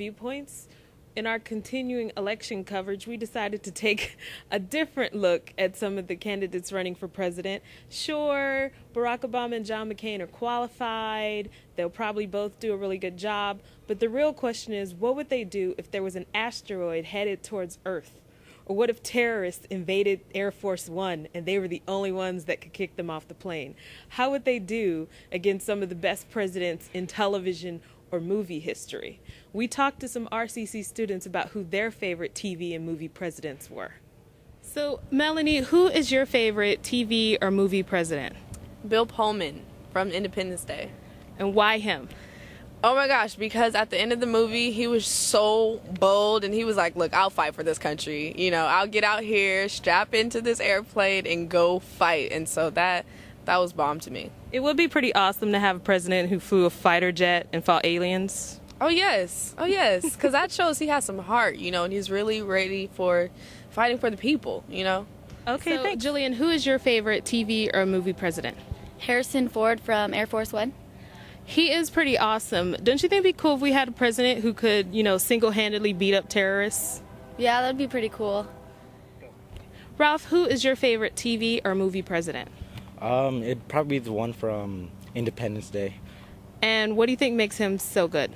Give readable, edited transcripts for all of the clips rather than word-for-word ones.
viewpoints. In our continuing election coverage, we decided to take a different look at some of the candidates running for president. Sure, Barack Obama and John McCain are qualified. They'll probably both do a really good job. But the real question is, what would they do if there was an asteroid headed towards Earth? Or what if terrorists invaded Air Force One and they were the only ones that could kick them off the plane? How would they do against some of the best presidents in television or movie history? We talked to some RCC students about who their favorite TV and movie presidents were. So, Melanie, who is your favorite TV or movie president? Bill Pullman from Independence Day. And why him? Oh my gosh, because at the end of the movie, he was so bold and he was like, look, I'll fight for this country. You know, I'll get out here, strap into this airplane and go fight. And so that was bomb to me. It would be pretty awesome to have a president who flew a fighter jet and fought aliens. Oh yes, because that shows he has some heart, you know, and he's really ready for fighting for the people, you know. Okay, so, thanks. Jillian, who is your favorite TV or movie president? Harrison Ford from Air Force One. He is pretty awesome. Don't you think it'd be cool if we had a president who could, you know, single-handedly beat up terrorists? Yeah, that'd be pretty cool. Ralph, who is your favorite TV or movie president? It'd probably be the one from Independence Day. And what do you think makes him so good?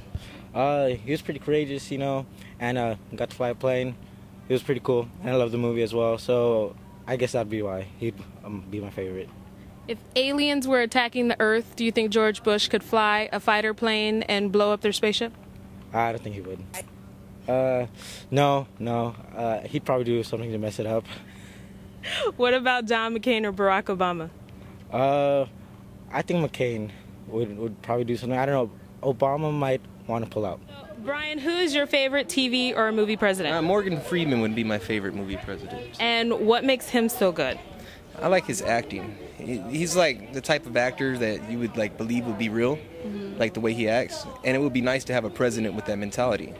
He was pretty courageous, you know, and got to fly a plane. He was pretty cool, and I love the movie as well, so I guess that'd be why he'd be my favorite. If aliens were attacking the Earth, do you think George Bush could fly a fighter plane and blow up their spaceship? I don't think he would. No. He'd probably do something to mess it up. What about John McCain or Barack Obama? I think McCain would probably do something. I don't know. Obama might want to pull out. Brian, who is your favorite TV or movie president? Morgan Freeman would be my favorite movie president. And what makes him so good? I like his acting. He's like the type of actor that you would like believe would be real, like the way he acts. And it would be nice to have a president with that mentality.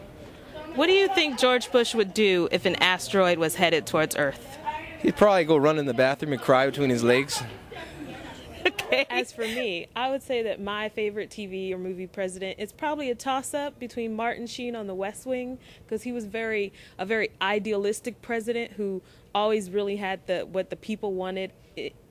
What do you think George Bush would do if an asteroid was headed towards Earth? He'd probably go run in the bathroom and cry between his legs. Okay. As for me, I would say that my favorite TV or movie president is probably a toss-up between Martin Sheen on The West Wing, because he was a very idealistic president who always really had what the people wanted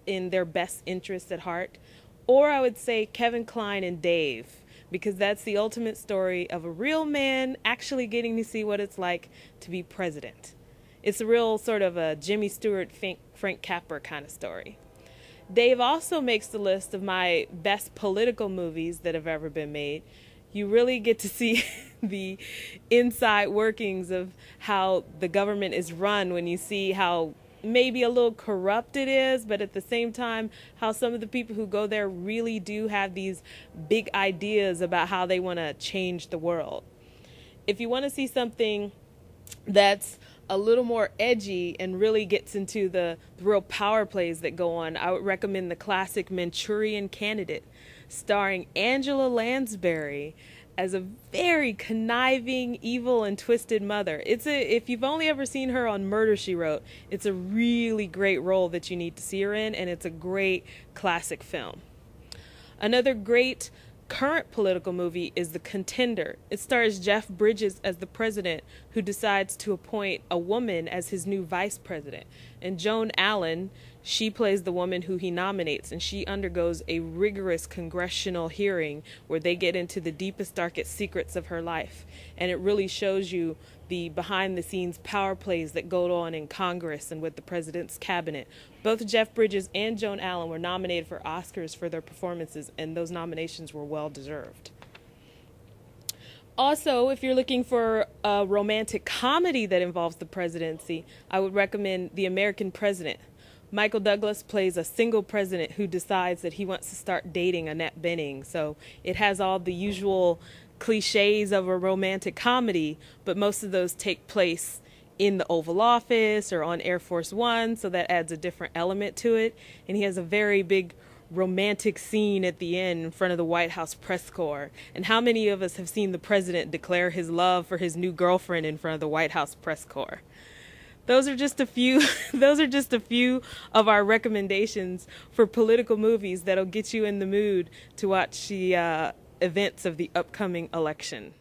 in their best interests at heart. Or I would say Kevin Kline and Dave, because that's the ultimate story of a real man actually getting to see what it's like to be president. It's a real sort of a Jimmy Stewart, Frank Capra kind of story. Dave also makes the list of my best political movies that have ever been made. You really get to see the inside workings of how the government is run when you see how maybe a little corrupt it is, but at the same time, how some of the people who go there really do have these big ideas about how they want to change the world. If you want to see something that's a little more edgy and really gets into the real power plays that go on, I would recommend the classic Manchurian Candidate, starring Angela Lansbury as a very conniving, evil, and twisted mother. If you've only ever seen her on Murder, She Wrote, it's a really great role that you need to see her in, and it's a great classic film. Another great current political movie is The Contender. It stars Jeff Bridges as the president who decides to appoint a woman as his new vice president. And Joan Allen, she plays the woman who he nominates, and she undergoes a rigorous congressional hearing where they get into the deepest, darkest secrets of her life. And it really shows you the behind-the-scenes power plays that go on in Congress and with the president's cabinet. Both Jeff Bridges and Joan Allen were nominated for Oscars for their performances, and those nominations were well-deserved. Also, if you're looking for a romantic comedy that involves the presidency, I would recommend The American President. Michael Douglas plays a single president who decides that he wants to start dating Annette Bening. So it has all the usual cliches of a romantic comedy, but most of those take place in the Oval Office or on Air Force One, so that adds a different element to it. And he has a very big romantic scene at the end in front of the White House press corps. And how many of us have seen the president declare his love for his new girlfriend in front of the White House press corps? Those are just a few of our recommendations for political movies that'll get you in the mood to watch the events of the upcoming election.